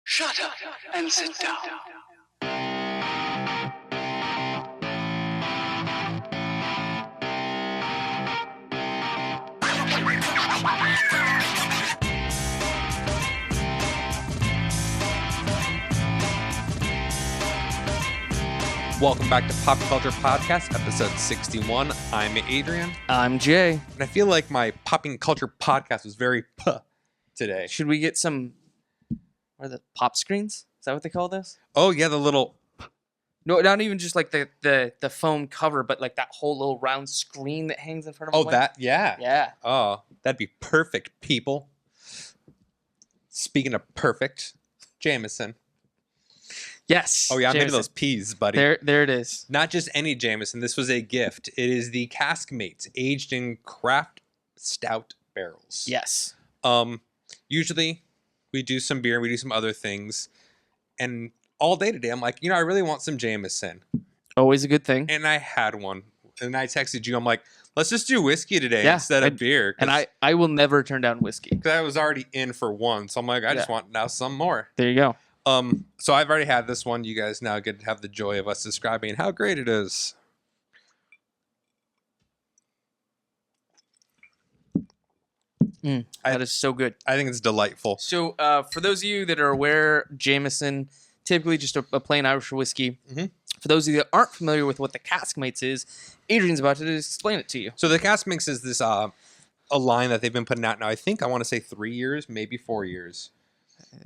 Shut up and sit down. Welcome back to Pop Culture Podcast, episode 61. I'm Adrian. I'm Jay. And I feel like my Popping Culture Podcast was very puh today. Should we get some, what are the pop screens? Is that what they call those? Oh, yeah, the little... No, not even just like the foam cover, but like that whole little round screen that hangs in front of Oh, the that? Yeah. Yeah. Oh, that'd be perfect, people. Speaking of perfect, Jameson. Yes. Oh, yeah, I'm into Jameson. those peas, buddy. There it is. Not just any Jameson. This was a gift. It is the Casemates, aged in craft stout barrels. Yes. Usually we do some beer, we do some other things, and all day today I'm like, I really want some Jameson. Always a good thing. And I had one, and I texted you. I'm like, let's just do whiskey today Yeah, instead of beer. And I will never turn down whiskey. Because I was already in for one, so I'm like, I just want now some more. There you go. So I've already had this one. You guys now get to have the joy of us describing how great it is. That is so good. I think it's delightful. So for those of you that are aware, Jameson, typically just a plain Irish whiskey. Mm-hmm. For those of you that aren't familiar with what the Casemates is, Adrian's about to explain it to you. So the Casemates is this a line that they've been putting out now. I think I want to say 3 years, maybe 4 years.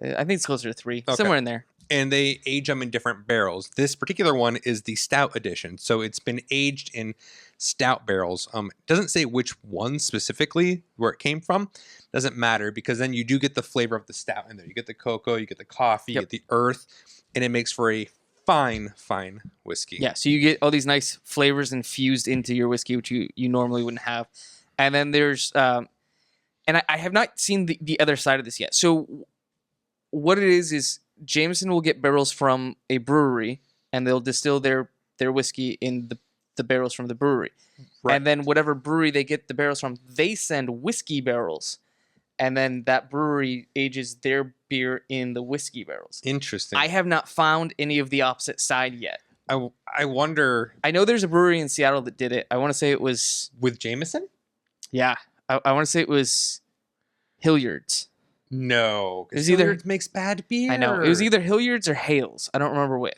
I think it's closer to 3, Okay. somewhere in there. And they age them in different barrels. This particular one is the stout edition. So it's been aged in stout barrels. It doesn't say which one specifically where it came from. Doesn't matter, because then you do get the flavor of the stout in there. You get the cocoa, you get the coffee, you get the earth, and it makes for a fine whiskey. Yeah, so you get all these nice flavors infused into your whiskey, which you normally wouldn't have. And then there's, and I have not seen the other side of this yet. So what it is Jameson will get barrels from a brewery, and they'll distill their whiskey in the barrels from the brewery. Right. And then whatever brewery they get the barrels from, they send whiskey barrels. And then that brewery ages their beer in the whiskey barrels. Interesting. I have not found any of the opposite side yet. I wonder... I know there's a brewery in Seattle that did it. I want to say it was... With Jameson? Yeah. I want to say it was Hilliard's. No. It was Hilliard's makes bad beer. I know. It was either Hilliard's or Hales. I don't remember which.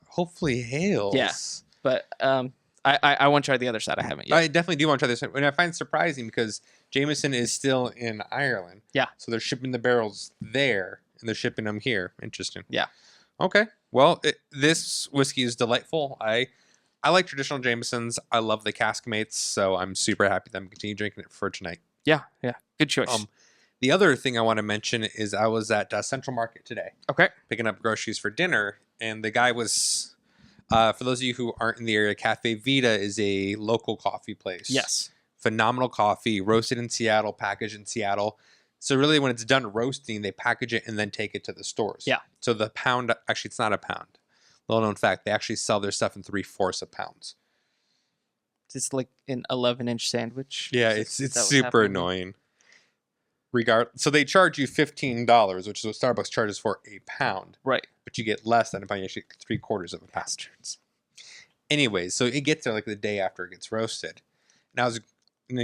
Hopefully Hales. Yeah. But I want to try the other side. I haven't yet. I definitely do want to try this one. And I find it surprising because Jameson is still in Ireland. Yeah. So they're shipping the barrels there, and they're shipping them here. Interesting. Yeah. Okay. Well, this whiskey is delightful. I like traditional Jamesons. I love the Casemates, so I'm super happy that I'm continuing drinking it for tonight. Yeah. Good choice. The other thing I want to mention is I was at Central Market today. Okay. Picking up groceries for dinner, and the guy was, for those of you who aren't in the area, Cafe Vita is a local coffee place. Yes. Phenomenal coffee, roasted in Seattle, packaged in Seattle. So really when it's done roasting, they package it and then take it to the stores. Yeah. So the pound, actually it's not a pound. Little known fact, they actually sell their stuff in 3/4 of pounds. It's like an 11-inch sandwich. Yeah, it's super annoying. So they charge you $15, which is what Starbucks charges for a pound. Right. But you get less than a pound. You actually get 3/4 of a pound. Bastards. Anyways, so it gets there like the day after it gets roasted. And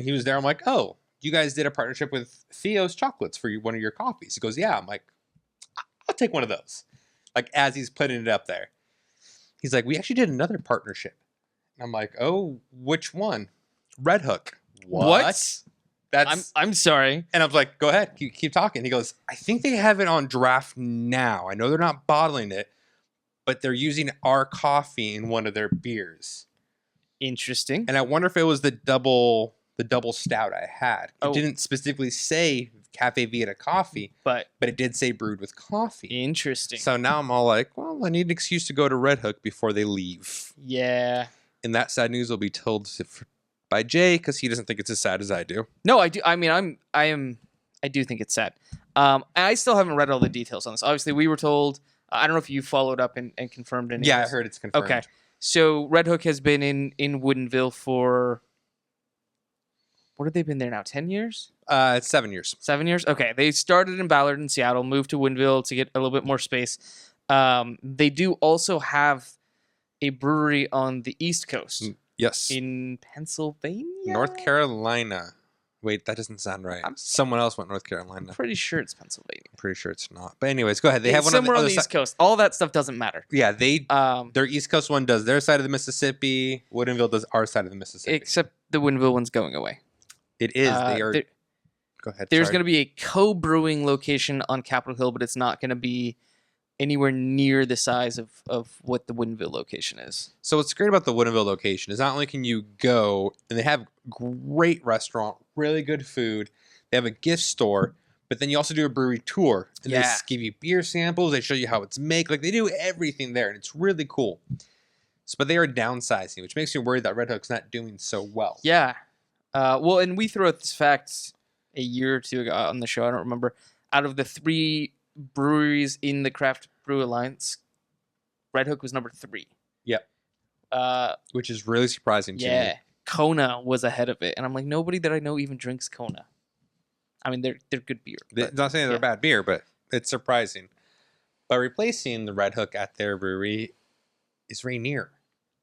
he was there. I'm like, oh, you guys did a partnership with Theo's Chocolates for one of your coffees. He goes, yeah. I'm like, I'll take one of those. Like as he's putting it up there. He's like, we actually did another partnership. And I'm like, oh, which one? Red Hook. What? I'm sorry. And I was like, go ahead, keep talking. He goes, I think they have it on draft now. I know they're not bottling it, but they're using our coffee in one of their beers. Interesting. And I wonder if it was the double stout I had. It Oh. didn't specifically say Cafe Vita coffee, but it did say brewed with coffee. Interesting. So now I'm all like, well, I need an excuse to go to Red Hook before they leave. Yeah. And that sad news will be told by Jay because he doesn't think it's as sad as I do. No, I do. I mean, I do think it's sad. I still haven't read all the details on this. Obviously, we were told. I don't know if you followed up and confirmed any. Yeah, of I this. heard it's confirmed. Okay, so Red Hook has been in Woodinville for what have they been there now? 10 years? It's 7 years. 7 years? Okay. They started in Ballard in Seattle, moved to Woodinville to get a little bit more space. They do also have a brewery on the East Coast. Yes. In Pennsylvania? North Carolina. Wait, that doesn't sound right. Someone else went North Carolina. I'm pretty sure it's Pennsylvania. I'm pretty sure it's not. But anyways, go ahead. They have one somewhere on on the the other East side. Coast. All that stuff doesn't matter. Yeah, their East Coast one does their side of the Mississippi. Woodinville does our side of the Mississippi. Except the Woodinville one's going away. It is. They are. Go ahead. There's going to be a co-brewing location on Capitol Hill, but it's not going to be anywhere near the size of what the Woodinville location is. So what's great about the Woodinville location is not only can you go, and they have great restaurant, really good food. They have a gift store, but then you also do a brewery tour. And they give you beer samples. They show you how it's made. Like, they do everything there, and it's really cool. But they are downsizing, which makes me worried that Red Hook's not doing so well. Yeah. Well, and we threw out this fact a year or two ago on the show. I don't remember. Out of the 3 breweries in the Craft Brew Alliance, Red Hook was number 3. Yep. Which is really surprising to me. Yeah. Kona was ahead of it. And I'm like, nobody that I know even drinks Kona. I mean, they're good beer. I'm not saying they're bad beer, but it's surprising. But replacing the Red Hook at their brewery is Rainier.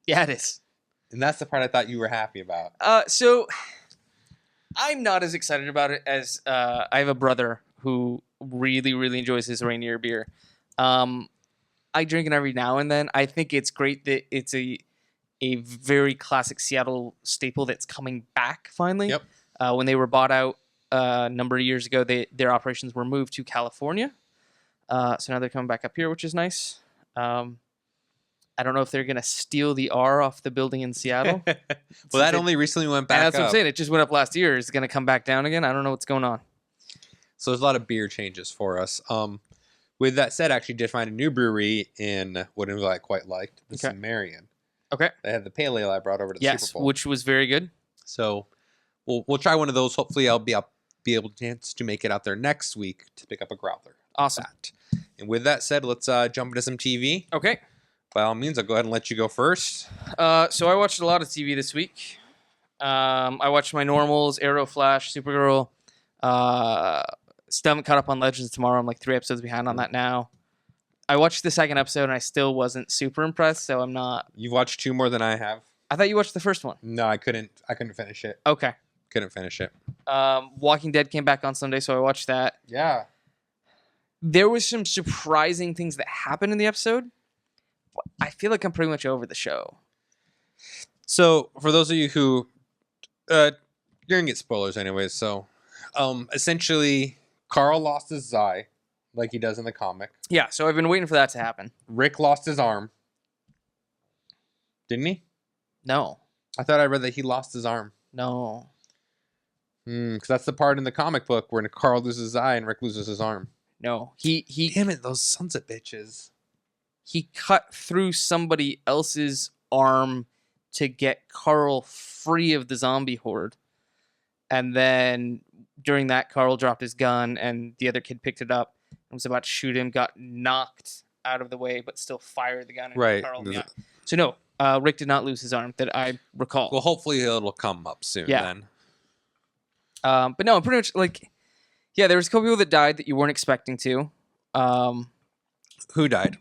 Yeah, it is. And that's the part I thought you were happy about. So I'm not as excited about it as I have a brother who really, really enjoys his Rainier beer. I drink it every now and then. I think it's great that it's a very classic Seattle staple that's coming back finally. Yep. When they were bought out a number of years ago, their operations were moved to California. So now they're coming back up here, which is nice. I don't know if they're going to steal the R off the building in Seattle. Well, that only recently went back up. That's what I'm saying. It just went up last year. Is it going to come back down again? I don't know what's going on. So there's a lot of beer changes for us. With that said, I actually did find a new brewery in Woodinville I quite liked. The Sumerian. Okay. They had the pale ale I brought over to the Super Bowl. Which was very good. So we'll try one of those. Hopefully I'll be able to make it out there next week to pick up a growler. Awesome. And with that said, let's jump into some TV. Okay. By all means, I'll go ahead and let you go first. So I watched a lot of TV this week. I watched my normals, Arrow, Flash, Supergirl. Still haven't caught up on Legends tomorrow. I'm like 3 episodes behind on that now. I watched the second episode and I still wasn't super impressed, so I'm not. You've watched 2 more than I have. I thought you watched the first one. No, I couldn't finish it. Okay. Couldn't finish it. Walking Dead came back on Sunday, so I watched that. Yeah. There was some surprising things that happened in the episode. I feel like I'm pretty much over the show. So, for those of you who... you're going to get spoilers anyways, so... essentially, Carl lost his eye, like he does in the comic. Yeah, so I've been waiting for that to happen. Rick lost his arm. Didn't he? No. I thought I read that he lost his arm. No. Because that's the part in the comic book where Carl loses his eye and Rick loses his arm. No. He Damn it, those sons of bitches. He cut through somebody else's arm to get Carl free of the zombie horde. And then during that, Carl dropped his gun and the other kid picked it up and was about to shoot him, got knocked out of the way, but still fired the gun and hit Carl in the eye. So no, Rick did not lose his arm that I recall. Well, hopefully it'll come up soon then. But no, pretty much like, yeah, there was a couple people that died that you weren't expecting to. Who died?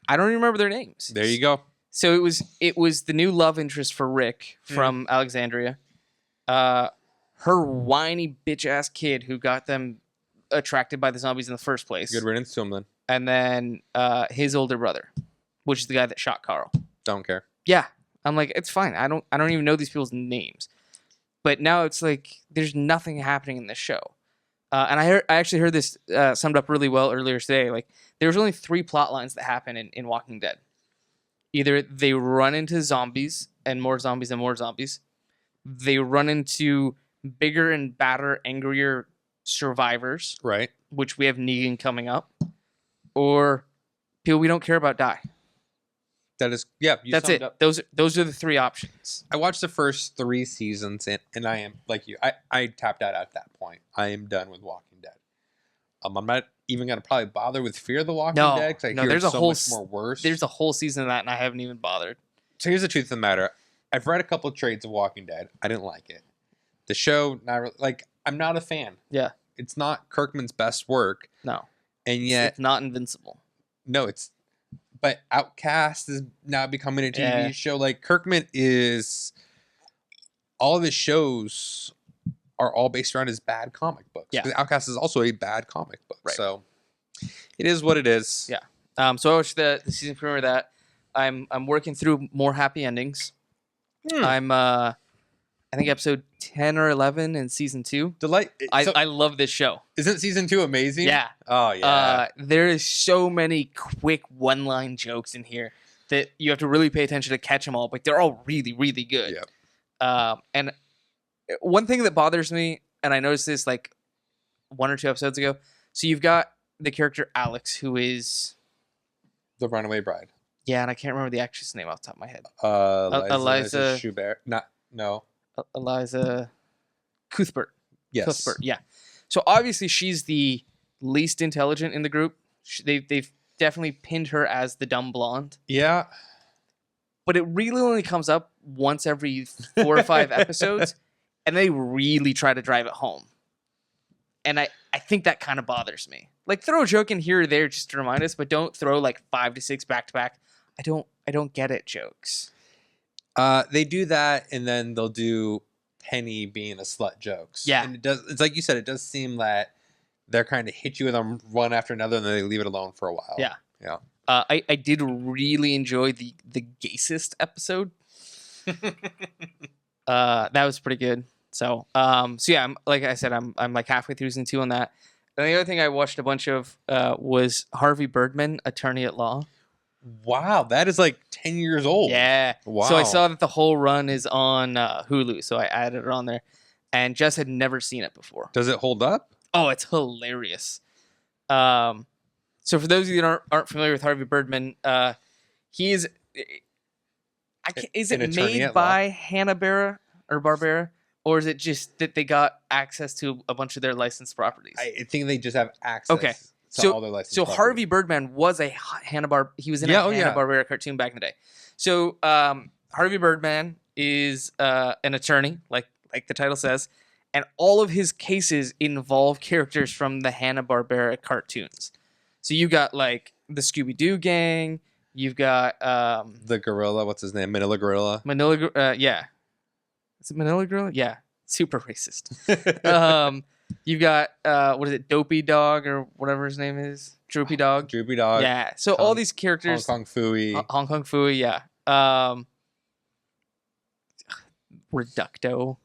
I don't even remember their names. There you go. So it was the new love interest for Rick from Alexandria. Her whiny bitch ass kid who got them attracted by the zombies in the first place. Good riddance to him then. And then his older brother, which is the guy that shot Carl. Don't care. Yeah, I'm like, it's fine. I don't even know these people's names. But now it's like there's nothing happening in this show. And I actually heard this summed up really well earlier today. Like, there's only 3 plot lines that happen in Walking Dead. Either they run into zombies and more zombies and more zombies. They run into bigger and badder, angrier survivors. Right. Which we have Negan coming up. Or people we don't care about die. That is, yeah. That's it. Up. Those are the 3 options. I watched the first 3 seasons, and I am like you. I tapped out at that point. I am done with Walking Dead. I'm not even gonna probably bother with Fear the Walking Dead because I hear there's it's a whole much more worse. There's a whole season of that, and I haven't even bothered. So here's the truth of the matter. I've read a couple of trades of Walking Dead. I didn't like it. The show, like, I'm not a fan. Yeah. It's not Kirkman's best work, No. and yet It's not Invincible. no, it's. But Outcast is now becoming a TV show. Like Kirkman is, all of his shows are all based around his bad comic books. Yeah. 'Cause Outcast is also a bad comic book. Right. So it is what it is. Yeah. So I watched the season premiere of that. I'm working through more happy endings. I'm I think episode 10 or 11 in season 2. I love this show. Isn't season 2 amazing? Yeah. Oh yeah. There is so many quick one-line jokes in here that you have to really pay attention to catch them all, but they're all really, really good. Yeah. And one thing that bothers me, and I noticed this like 1 or 2 episodes ago. So you've got the character Alex, who is The Runaway Bride. Yeah, and I can't remember the actress name off the top of my head. Eliza Schubert. No. Eliza Cuthbert. Yes. Cuthbert, yeah. So obviously she's the least intelligent in the group. They've definitely pinned her as the dumb blonde. Yeah. But it really only comes up once every 4 or 5 episodes, and they really try to drive it home. And I think that kind of bothers me. Like, throw a joke in here or there just to remind us, but don't throw like 5 to 6 back to back. I don't get it jokes. They do that, and then they'll do Penny being a slut jokes. Yeah. And it's like you said, it does seem that they're kind of hit you with them one after another, and then they leave it alone for a while. Yeah. Yeah. I did really enjoy the gaysist episode. That was pretty good. So yeah, I'm like I said, I'm like halfway through season 2 on that. And the other thing I watched a bunch of was Harvey Birdman, Attorney at Law. Wow, that is like 10 years old. Yeah. Wow. So I saw that the whole run is on Hulu, so I added it on there. And Jess had never seen it before. Does it hold up? Oh, it's hilarious. So for those of you that aren't familiar with Harvey Birdman, he is. Is it made by Hanna-Barbera or Barbera, or is it just that they got access to a bunch of their licensed properties? I think they just have access. To all their licensed properties. Harvey Birdman was a Hanna-Barbera. He was in a Hanna-Barbera cartoon back in the day. So Harvey Birdman is an attorney, like the title says, and all of his cases involve characters from the Hanna-Barbera cartoons. So you got like the Scooby-Doo gang. You've got the gorilla. What's his name? Manila Gorilla. Yeah. Is it Manila Gorilla? Yeah. Super racist. You've got what is it? Dopey Dog or whatever his name is. Droopy Dog. Droopy Dog. Yeah. So all these characters. Hong Kong Phooey. Hong Kong Phooey. Yeah. Reducto.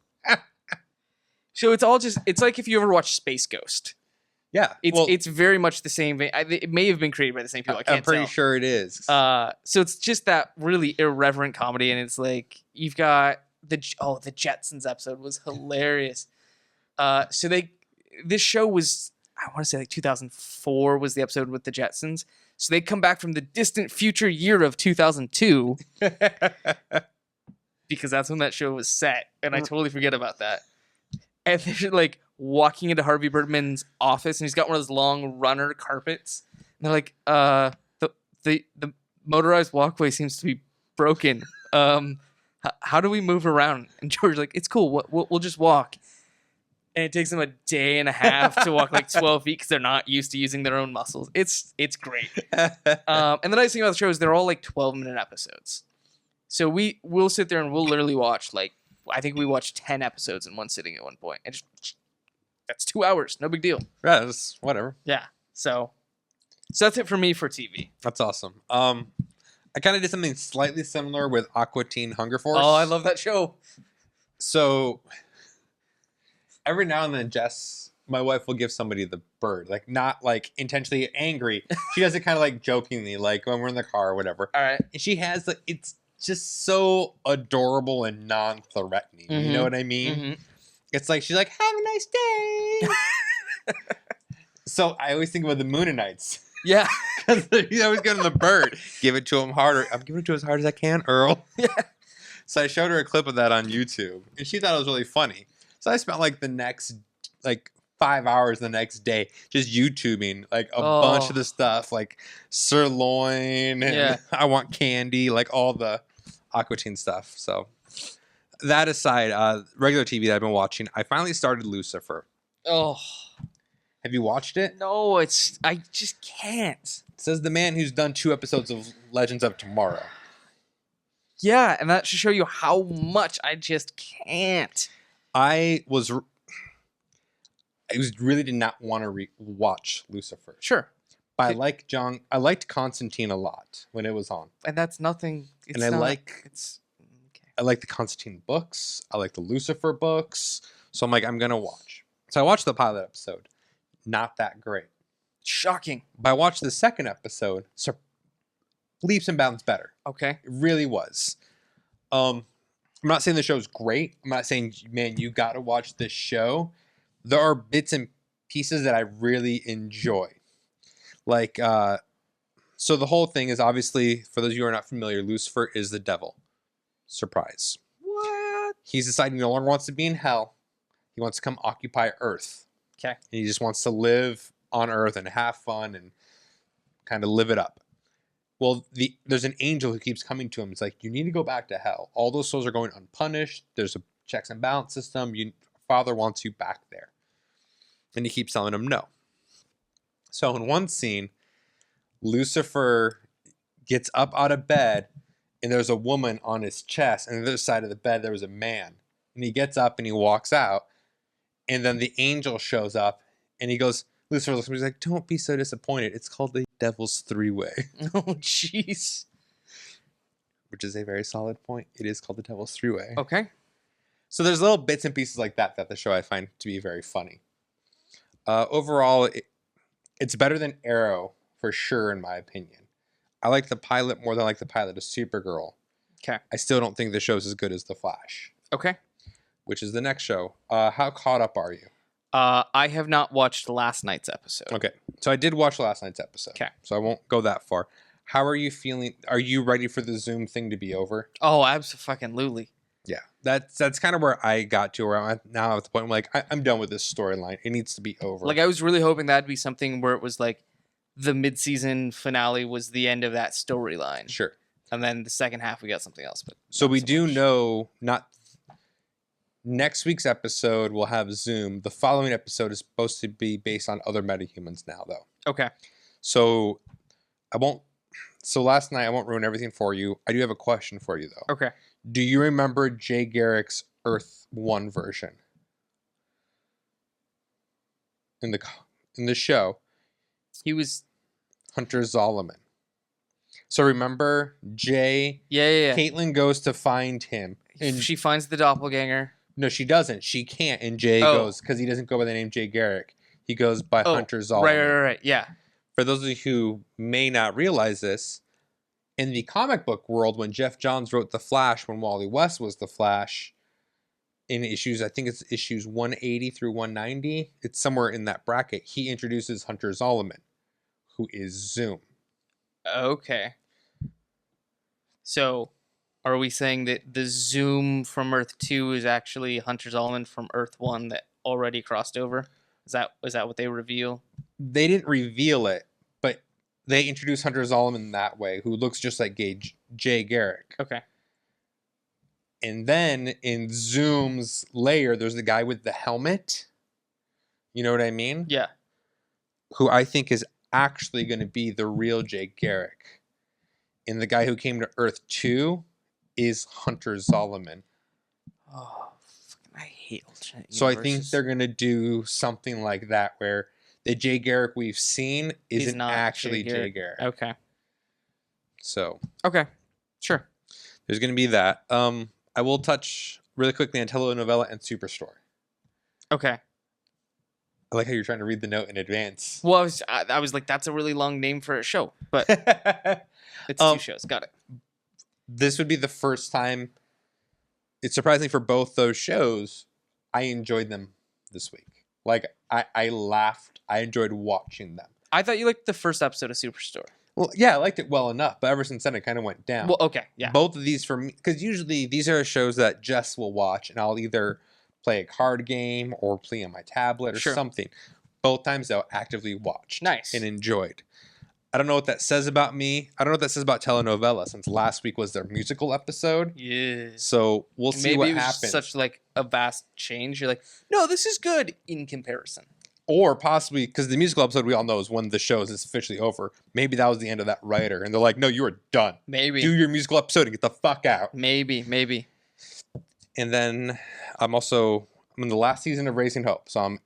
So it's all just. It's like if you ever watched Space Ghost. Yeah, it's very much the same. It may have been created by the same people. I can't I'm pretty tell. sure it is. So it's just that really irreverent comedy, and it's like you've got the Jetsons episode was hilarious. So this show was, I want to say like 2004 was the episode with the Jetsons. So they come back from the distant future year of 2002 because that's when that show was set, and I totally forget about that. And they're like walking into Harvey Birdman's office, and he's got one of those long runner carpets. And they're like, the motorized walkway seems to be broken. How do we move around? And George's like, it's cool. We'll just walk. And it takes them a day and a half to walk like 12 feet because they're not used to using their own muscles. It's great. And the nice thing about the show is they're all like 12-minute episodes. So we'll sit there and we'll literally watch like, I think we watched 10 episodes in one sitting at one point. And that's 2 hours. No big deal. Yeah, that's whatever. Yeah. So that's it for me for TV. That's awesome. I kind of did something slightly similar with Aqua Teen Hunger Force. Oh, I love that show. So every now and then, my wife will give somebody the bird, like not like intentionally angry. She does it kind of like jokingly, like when we're in the car or whatever. All right. And she has like, it's just so adorable and non-threatening. Mm-hmm. You know what I mean? Mm-hmm. It's like she's like, "Have a nice day." So I always think about the Moonanites. Yeah, because he's always getting the bird. Give it to him harder. I'm giving it to him as hard as I can, Earl. Yeah. So I showed her a clip of that on YouTube, and she thought it was really funny. So I spent like the next 5 hours the next day just YouTubing like a bunch of the stuff, like sirloin and I want candy, like all the Aqua Teen stuff. So that aside, regular TV that I've been watching, I finally started Lucifer. Oh Have you watched it? no, I just can't. It says the man who's done 2 episodes of Legends of Tomorrow. Yeah, and that should show you how much I just can't. I really did not want to watch Lucifer. Sure, But I liked Constantine a lot when it was on. and that's nothing. It's And not, okay. I like the Constantine books. I like the Lucifer books. So I'm like, I'm going to watch. So I watched the pilot episode. Not that great. Shocking. But I watched the second episode. So leaps and bounds better. Okay. It really was. I'm not saying the show's great. I'm not saying, man, you got to watch this show. There are bits and pieces that I really enjoy. Like, so the whole thing is obviously, for those of you who are not familiar, Lucifer is the devil. Surprise. What? He's decided he no longer wants to be in hell. He wants to come occupy Earth. Okay. And he just wants to live on Earth and have fun and kind of live it up. Well, there's an angel who keeps coming to him. It's like, you need to go back to hell. All those souls are going unpunished. There's a checks and balance system. Father wants you back there. And he keeps telling him no. So in one scene, Lucifer gets up out of bed and there's a woman on his chest. And on the other side of the bed, there was a man. And he gets up and he walks out. And then the angel shows up and he goes, Lucifer looks at me, he's like, don't be so disappointed. It's called the Devil's Three-Way. Oh, jeez. Which is a very solid point. It is called the Devil's Three-Way. Okay. So there's little bits and pieces like that the show I find to be very funny. Overall, it's better than Arrow, for sure, in my opinion. I like the pilot more than I like the pilot of Supergirl. Okay. I still don't think the show's as good as The Flash. Okay. Which is the next show. How caught up are you? I have not watched last night's episode. Okay. So I did watch last night's episode. Okay. So I won't go that far. How are you feeling? Are you ready for the Zoom thing to be over? Oh, absolutely. Yeah. That's kind of where I got to, where I'm now at the point where I'm like, I'm done with this storyline. It needs to be over. Like, I was really hoping that'd be something where it was like the mid-season finale was the end of that storyline. Sure. And then the second half we got something else. But so we so do much. know next week's episode will have Zoom. The following episode is supposed to be based on other metahumans now, though. Okay. So last night, I won't ruin everything for you. I do have a question for you, though. Okay. Do you remember Jay Garrick's Earth 1 version? In the show, He was... Hunter Zolomon. So remember, Jay... Yeah. Caitlin goes to find him. And She finds the doppelganger. no, she doesn't. She can't. And Jay goes, because he doesn't go by the name Jay Garrick. He goes by Hunter Zolomon. Right. Yeah. For those of you who may not realize this, in the comic book world, when Jeff Johns wrote The Flash, when Wally West was The Flash, in issues, I think it's issues 180 through 190, it's somewhere in that bracket, he introduces Hunter Zolomon, who is Zoom. Okay. So, are we saying that the Zoom from Earth 2 is actually Hunter Zolomon from Earth 1 that already crossed over? Is that what they reveal? They didn't reveal it, but they introduced Hunter Zolomon that way, who looks just like Jay Garrick. Okay. And then in Zoom's layer, there's the guy with the helmet. You know what I mean? Yeah. Who I think is actually going to be the real Jay Garrick. And the guy who came to Earth 2 is Hunter Zolomon. Oh, fucking, I hate alternate So I think universes. they're going to do something like that, where the Jay Garrick we've seen He's isn't not actually Jay Jay Garrick. Garrick. Okay. So Okay. Sure. there's going to be that. I will touch really quickly on telenovela and Superstore. Okay. I like how you're trying to read the note in advance. Well, I was like, that's a really long name for a show, but it's 2 shows. Got it. This would be the first time. It's surprising for both those shows. I enjoyed them this week. Like, I laughed. I enjoyed watching them. I thought you liked the first episode of Superstore. Well, yeah, I liked it well enough, but ever since then, it kind of went down. Well, okay, yeah. Both of these for me, because usually these are shows that Jess will watch, and I'll either play a card game or play on my tablet or Sure. something. Both times, though, actively watched Nice. and enjoyed. I don't know what that says about me. I don't know what that says about telenovela, since last week was their musical episode. Yeah. So we'll see what Maybe it was happens. such like a vast change. You're like, no, this is good in comparison. Or possibly, because the musical episode we all know is when the show is officially over. Maybe that was the end of that writer. And they're like, no, you are done. Maybe. Do your musical episode and get the fuck out. Maybe. And then I'm in the last season of Raising Hope. So I'm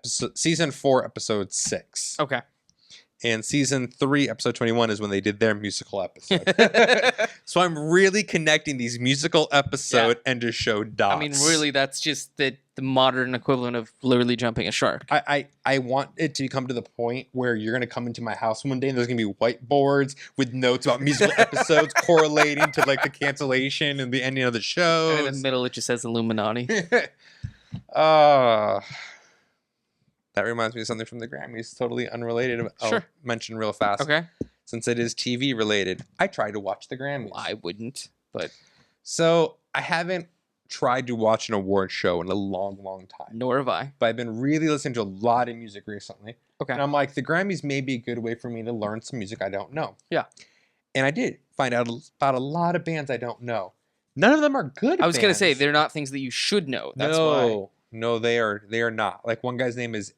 season 4, episode 6. Okay. And season 3, episode 21 is when they did their musical episode. So I'm really connecting these musical episode and to show dots. I mean, really, that's just the modern equivalent of literally jumping a shark. I want it to come to the point where you're going to come into my house one day and there's going to be whiteboards with notes about musical episodes correlating to like the cancellation and the ending of the show. And in the middle, it just says Illuminati. That reminds me of something from the Grammys, totally unrelated. I'll Sure. mention real fast. Okay. Since it is TV related, I tried to watch the Grammys. I wouldn't, but So I haven't tried to watch an award show in a long, long time. nor have I. But I've been really listening to a lot of music recently. Okay. And I'm like, the Grammys may be a good way for me to learn some music I don't know. Yeah. And I did find out about a lot of bands I don't know. None of them are good I was going to say, bands. they're not things that you should know. That's why. No, they are not. Like one guy's name is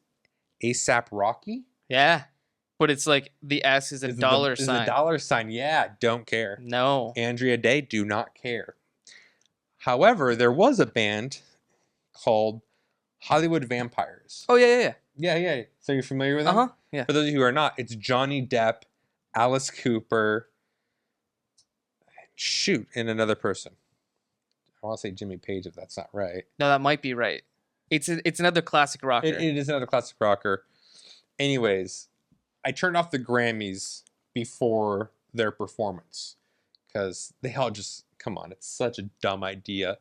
ASAP Rocky. Yeah. But it's like the S is a dollar Is sign. a dollar sign. Yeah, don't care. No. Andrea Day, do not care. However, there was a band called Hollywood Vampires. Oh, yeah. Yeah. So you're familiar with them? Uh-huh. Yeah. For those of you who are not, it's Johnny Depp, Alice Cooper, and another person. I want to say Jimmy Page if that's not right. No, that might be right. It's another classic rocker. It is another classic rocker. Anyways, I turned off the Grammys before their performance because they all just, come on, it's such a dumb idea.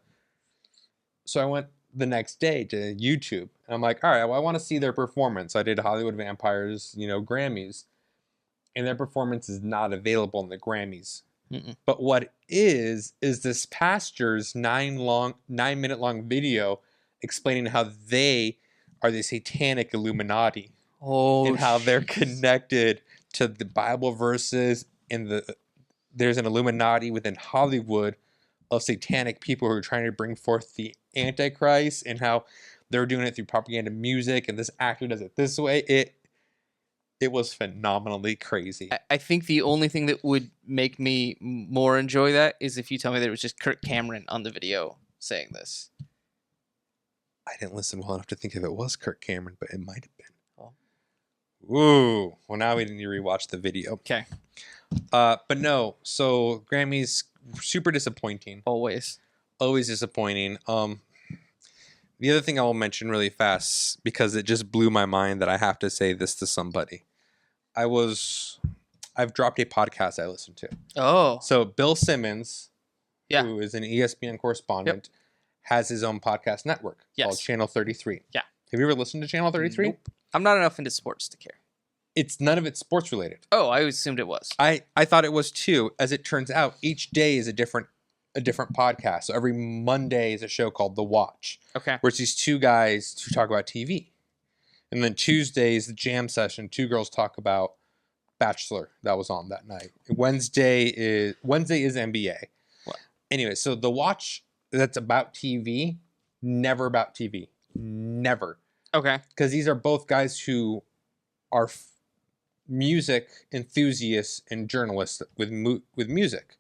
So I went the next day to YouTube and I'm like, all right, well, I want to see their performance. I did Hollywood Vampires, Grammys, and their performance is not available in the Grammys. Mm-mm. But what is this pastor's 9-minute long video explaining how they are the satanic Illuminati. Oh, And how they're jeez. connected to the Bible verses, and there's an Illuminati within Hollywood of satanic people who are trying to bring forth the Antichrist, and how they're doing it through propaganda music, and this actor does it this way. It was phenomenally crazy. I think the only thing that would make me more enjoy that is if you tell me that it was just Kirk Cameron on the video saying this. I didn't listen well enough to think if it was Kirk Cameron, but it might have been. Oh. Ooh. Well, now we need to rewatch the video. Okay. But no. So Grammys, super disappointing. Always. Always disappointing. The other thing I will mention really fast, because it just blew my mind that I have to say this to somebody. I've dropped a podcast I listen to. Oh. So Bill Simmons, Yeah. who is an ESPN correspondent, has his own podcast network called Yes. Channel 33. Yeah. Have you ever listened to Channel 33? Nope. I'm not enough into sports to care. It's none of it's sports related. Oh, I assumed it was. I thought it was too. As it turns out, each day is a different podcast. So every Monday is a show called The Watch, Okay. where it's these two guys who talk about TV. And then Tuesday is the jam session. Two girls talk about Bachelor that was on that night. Wednesday is NBA. What? Anyway, so The Watch that's about TV, never about TV. Never. Okay. Because these are both guys who are music enthusiasts and journalists with music.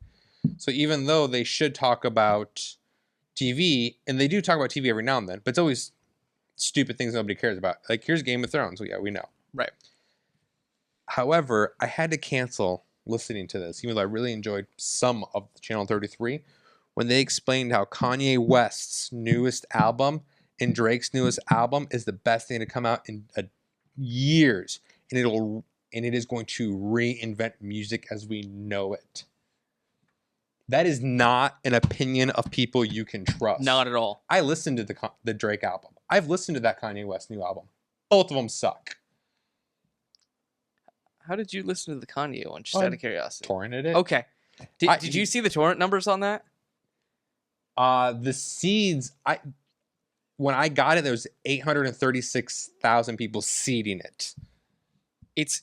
So even though they should talk about TV, and they do talk about TV every now and then, but it's always stupid things nobody cares about. Like, here's Game of Thrones. Well, yeah, we know. Right. However, I had to cancel listening to this, even though I really enjoyed some of Channel 33, when they explained how Kanye West's newest album and Drake's newest album is the best thing to come out in years, and it is going to reinvent music as we know it. That is not an opinion of people you can trust. Not at all. I listened to the Drake album. I've listened to that Kanye West new album. Both of them suck. How did you listen to the Kanye one? Just out of curiosity. Torrented it. Okay. Did you see the torrent numbers on that? The seeds, when I got it, there was 836,000 people seeding it. It's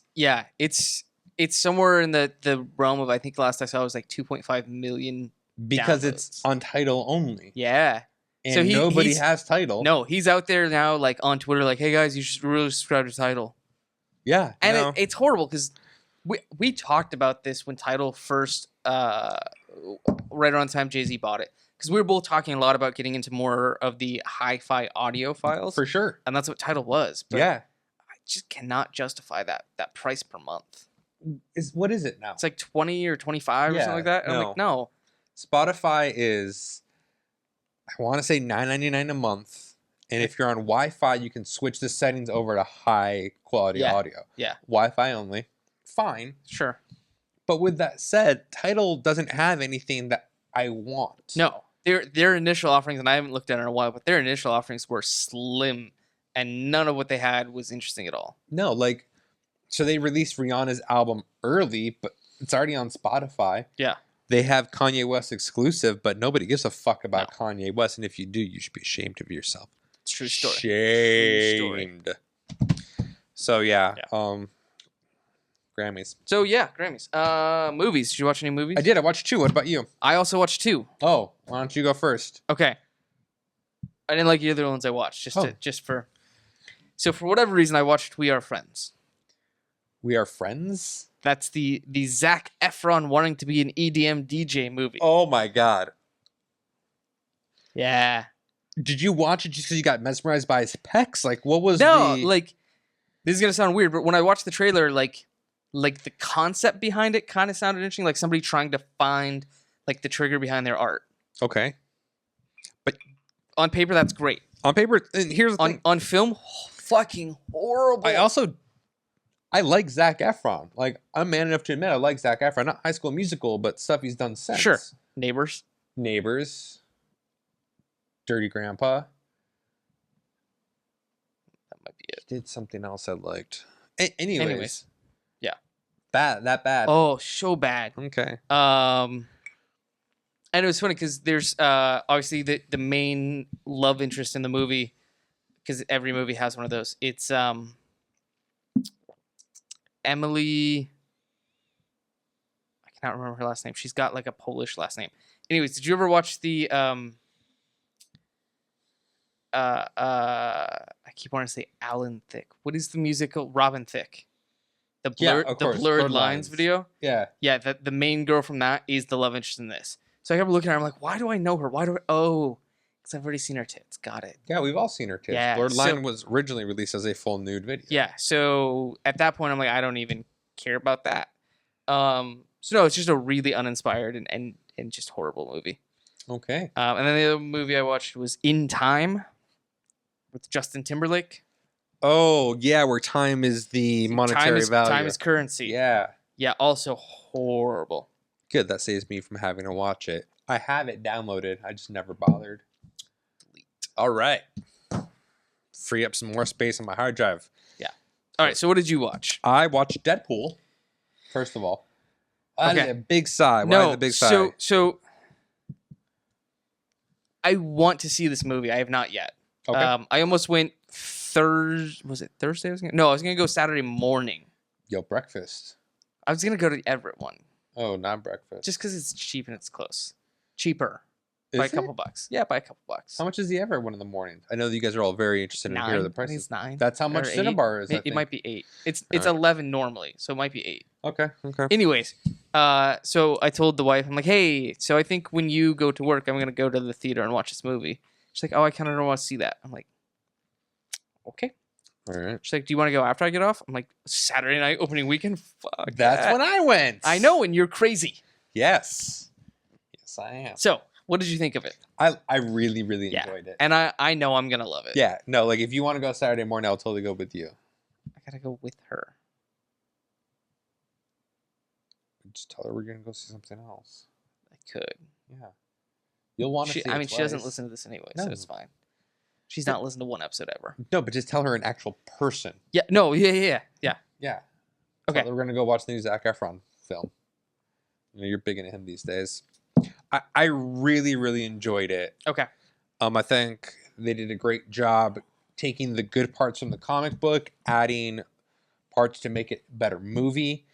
it's somewhere in the realm of, I think last I saw it was like 2.5 million. Because Downloads. it's on Tidal only. Yeah. And So nobody he's has Tidal. no, he's out there now, like on Twitter, like, hey guys, you should really subscribe to Tidal. Yeah. And no. it's horrible because we talked about this when Tidal first, right around the time Jay-Z bought it. Because we were both talking a lot about getting into more of the hi-fi audio files. For sure. And that's what Tidal was. But Yeah. I just cannot justify that price per month. What is it now? It's like 20 or 25 or Yeah, something like that. And I'm like, no. Spotify is, I want to say $9.99 a month. And if you're on Wi-Fi, you can switch the settings over to high quality audio. Yeah. Wi-Fi only. Fine. Sure. But with that said, Tidal doesn't have anything that I want. No. Their initial offerings, and I haven't looked at it in a while, but their initial offerings were slim, and none of what they had was interesting at all. No, like, so they released Rihanna's album early, but it's already on Spotify. Yeah. They have Kanye West exclusive, but nobody gives a fuck about Kanye West, and if you do, you should be ashamed of yourself. It's true story. Shamed. So yeah. Grammys. So yeah, Grammys. Movies. Did you watch any movies? I did. I watched 2. What about you? I also watched 2. Oh, why don't you go first? Okay. I didn't like either ones I watched. So for whatever reason, I watched We Are Friends. We Are Friends? That's the Zac Efron wanting to be an EDM DJ movie. Oh my god. Yeah. Did you watch it just because you got mesmerized by his pecs? Like, what was like, this is gonna sound weird, but when I watched the trailer, like the concept behind it kind of sounded interesting, like somebody trying to find like the trigger behind their art. Okay. But on paper, that's great. On paper, and here's the thing. On film, fucking horrible. I like Zac Efron. Like, I'm man enough to admit I like Zac Efron. Not High School Musical, but stuff he's done since. Sure. Neighbors. Dirty Grandpa. That might be it. He did something else I liked. Anyways. Yeah. That bad. Oh, so bad. Okay. And it was funny because there's obviously the main love interest in the movie, because every movie has one of those. It's Emily. I cannot remember her last name. She's got like a Polish last name. Anyways, did you ever watch the I keep wanting to say Alan Thicke. What is the musical? Robin Thicke. The Blurred Lines video. Yeah. Yeah, the main girl from that is the love interest in this. So I kept looking at her. I'm like, why do I know her? Oh, because I've already seen her tits. Got it. Yeah, we've all seen her tits. Yeah, Blurred Line was originally released as a full nude video. Yeah, so at that point, I'm like, I don't even care about that. So no, it's just a really uninspired and just horrible movie. Okay. And then the other movie I watched was In Time with Justin Timberlake. Oh, yeah, where time is the monetary value. Time is currency. Yeah. Yeah, also horrible. Good, that saves me from having to watch it. I have it downloaded. I just never bothered. Delete. All right. Free up some more space on my hard drive. Yeah. All right, so what did you watch? I watched Deadpool, first of all. That is a big sigh. Why is a big sigh? So I want to see this movie. I have not yet. Okay. I almost went was it Thursday? I was gonna go Saturday morning. Yo, breakfast. I was gonna go to the Everett one. Oh, not breakfast. Just because it's cheap and it's close. Cheaper. Is by a it? couple bucks. Yeah, by a couple bucks. How much is the Everett one in the morning? I know that you guys are all very interested in hearing the I think prices. it's 9. That's how much or Cinnabar 8. is. I think. It might be 8. It's Alright. 11 normally, so it might be 8. Okay. Anyways, so I told the wife, I'm like, hey, so I think when you go to work, I'm gonna go to the theater and watch this movie. She's like, oh, I kind of don't want to see that. I'm like, okay. All right. She's like, do you want to go after I get off? I'm like, Saturday night opening weekend? Fuck That's that. when I went. I know, and you're crazy. Yes. Yes, I am. So, what did you think of it? I really, really enjoyed it. And I know I'm going to love it. Yeah. No, like if you want to go Saturday morning, I'll totally go with you. I got to go with her. Just tell her we're going to go see something else. I could. Yeah. You'll want to see it I mean, she doesn't twice. listen to this anyway, No. so it's fine. She's not listened to one episode ever. No, but just tell her an actual person. Yeah, no, yeah. Yeah. Okay. Tell her we're going to go watch the new Zac Efron film. You know, you're big into him these days. I really, really enjoyed it. Okay. I think they did a great job taking the good parts from the comic book, adding parts to make it a better movie.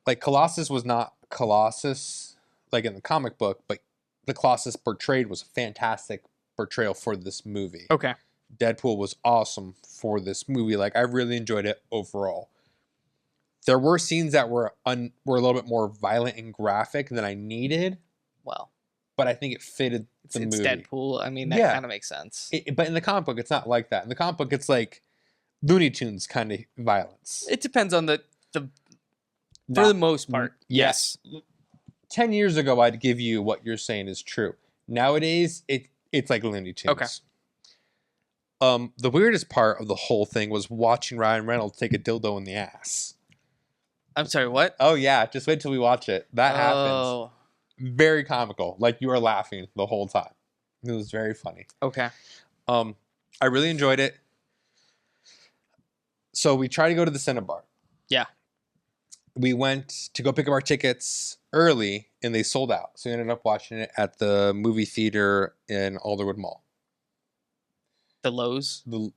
like Colossus was not Colossus like in the comic book, but the Colossus portrayed was a fantastic portrayal for this movie. Okay. Deadpool was awesome for this movie. Like I really enjoyed it overall. There were scenes that were a little bit more violent and graphic than I needed, Well, but I think it fitted the it's movie. Deadpool. I mean, that Yeah. kind of makes sense. But in the comic book, it's not like that. In the comic book, it's like Looney Tunes kind of violence. It depends on the for Now- the most part. yes. 10 years ago, I'd give you what you're saying is true. Nowadays, it's like Looney Tunes. Okay. The weirdest part of the whole thing was watching Ryan Reynolds take a dildo in the ass. I'm sorry, what? Oh yeah, just wait till we watch it. That happens. Oh, Very comical. Like you were laughing the whole time. It was very funny. okay. I really enjoyed it. So we tried to go to the Cinebar. Yeah. We went to go pick up our tickets early and they sold out. So we ended up watching it at the movie theater in Alderwood Mall. The Lowe's The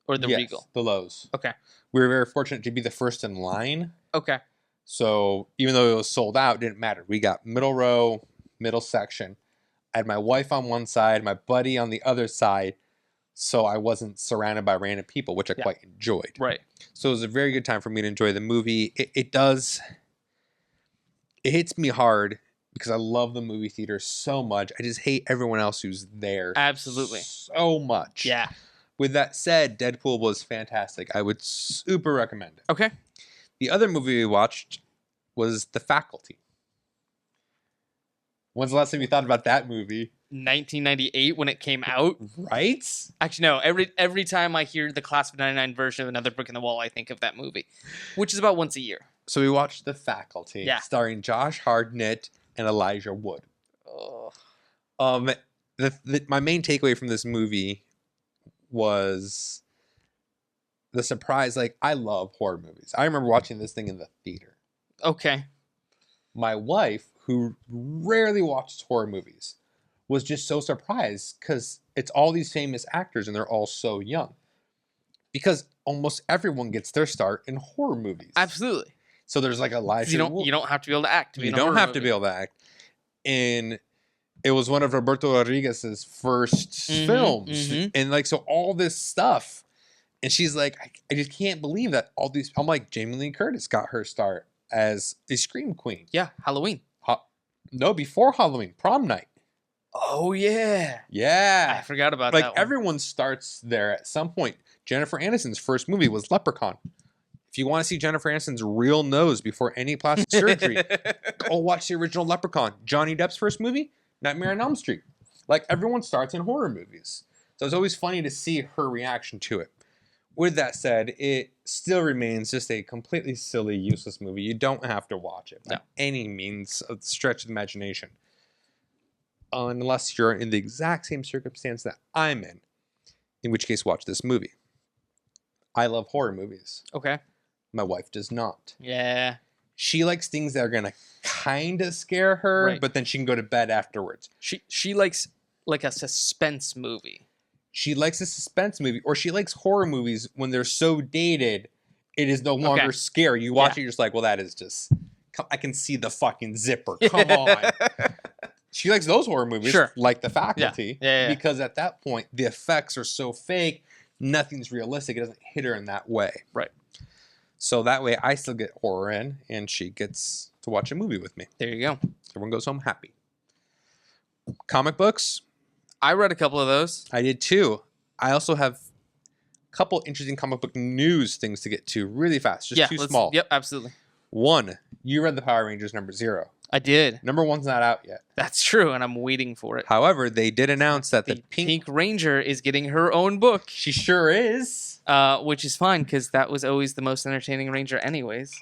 or the yes, Regal? the Lowe's. Okay. We were very fortunate to be the first in line. Okay. So even though it was sold out, it didn't matter. We got middle row, middle section. I had my wife on one side, my buddy on the other side. So I wasn't surrounded by random people, which I Yeah. quite enjoyed. Right. So it was a very good time for me to enjoy the movie. It hits me hard because I love the movie theater so much. I just hate everyone else who's there. Absolutely. So much. Yeah. With that said, Deadpool was fantastic. I would super recommend it. Okay. The other movie we watched was The Faculty. When's the last time you thought about that movie? 1998 when it came out. Right? Actually, no. Every time I hear the Class of '99 version of Another Brick in the Wall, I think of that movie, which is about once a year. So we watched The Faculty, Yeah. starring Josh Hartnett and Elijah Wood. Oh. My main takeaway from this movie was the surprise. Like, I love horror movies. I remember watching this thing in the theater. Okay. My wife, who rarely watches horror movies, was just so surprised because it's all these famous actors and they're all so young. Because almost everyone gets their start in horror movies. Absolutely. So there's like Elijah. You don't have to be able to act. To be You in a don't horror have to movie. be able to act. And it was one of Roberto Rodriguez's first films. mhm. And like, so all this stuff. And she's like, I just can't believe that all these. I'm like, Jamie Lee Curtis got her start as a Scream Queen. Yeah, Halloween. No, before Halloween, Prom Night. Oh yeah. Yeah. I forgot about Like that one. everyone starts there at some point. Jennifer Aniston's first movie was Leprechaun. If you want to see Jennifer Aniston's real nose before any plastic surgery, go watch the original Leprechaun. Johnny Depp's first movie, Nightmare on Elm Street. Like everyone starts in horror movies. So it's always funny to see her reaction to it. With that said, it still remains just a completely silly, useless movie. You don't have to watch it by any means of the stretch of the imagination. Unless you're in the exact same circumstance that I'm in which case watch this movie. I love horror movies. Okay. My wife does not. Yeah. She likes things that are going to kind of scare her, Right. but then she can go to bed afterwards. She likes like a suspense movie. She likes a suspense movie, or she likes horror movies when they're so dated, it is no longer scary. You watch it, you're just like, well, that is just, I can see the fucking zipper. Come on. She likes those horror movies, Sure. like The Faculty, Yeah. because at that point, the effects are so fake, nothing's realistic. It doesn't hit her in that way. Right. So that way, I still get horror in, and she gets to watch a movie with me. There you go. Everyone goes home happy. Comic books, I read a couple of those. I did too. I also have a couple interesting comic book news things to get to really fast, just too small. Yep, absolutely. One, you read the Power Rangers #0. I did. #1's not out yet. That's true, and I'm waiting for it. However, they did announce that the Pink Ranger is getting her own book, She sure is. which is fine because that was always the most entertaining Ranger, anyways.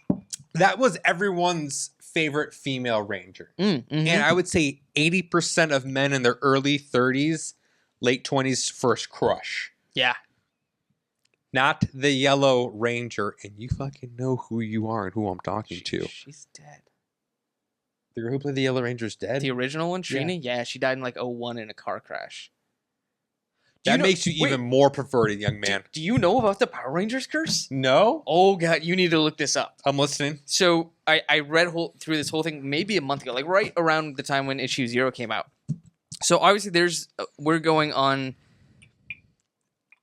That was everyone's favorite female Ranger. Mhm. And I would say 80% of men in their early 30s, late 20s first crush. Yeah. Not the Yellow Ranger. And you fucking know who you are and who I'm talking to. She's dead. The girl who played the Yellow Ranger's dead? The original one, Trini? Yeah, she died in like '01 in a car crash. That makes you even more perverted, young man. Do you know about the Power Rangers curse? No? Oh god, you need to look this up. I'm listening. So I read through this whole thing maybe a month ago, like right around the time when issue 0 came out. So obviously we're going on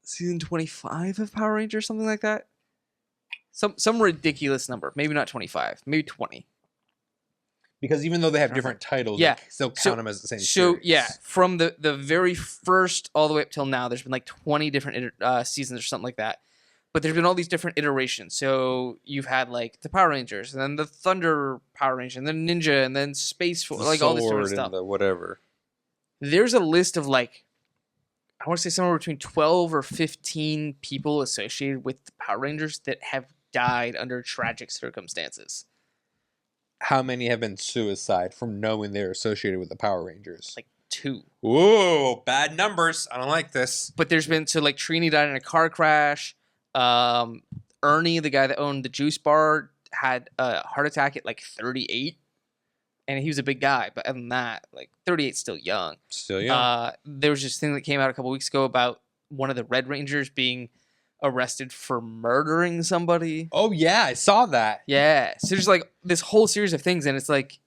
season 25 of Power Rangers, something like that. Some ridiculous number. Maybe not 25, maybe 20. Because even though they have different titles, yeah, they still count them as the same So series. yeah, from the very first all the way up till now, there's been like 20 different seasons or something like that. But there's been all these different iterations. So you've had like the Power Rangers, and then the Thunder Power Ranger, and then Ninja, and then Space Force, like all this different stuff. And the whatever. There's a list of like, I want to say somewhere between 12 or 15 people associated with the Power Rangers that have died under tragic circumstances. How many have been suicide from knowing they're associated with the Power Rangers? Like 2. Whoa, bad numbers. I don't like this. But there's been, so like Trini died in a car crash. Ernie, the guy that owned the juice bar, had a heart attack at like 38. And he was a big guy. But other than that, like 38's still young. Still young. There was this thing that came out a couple weeks ago about one of the Red Rangers being arrested for murdering somebody. Oh yeah, I saw that. Yeah. So there's like this whole series of things, and it's like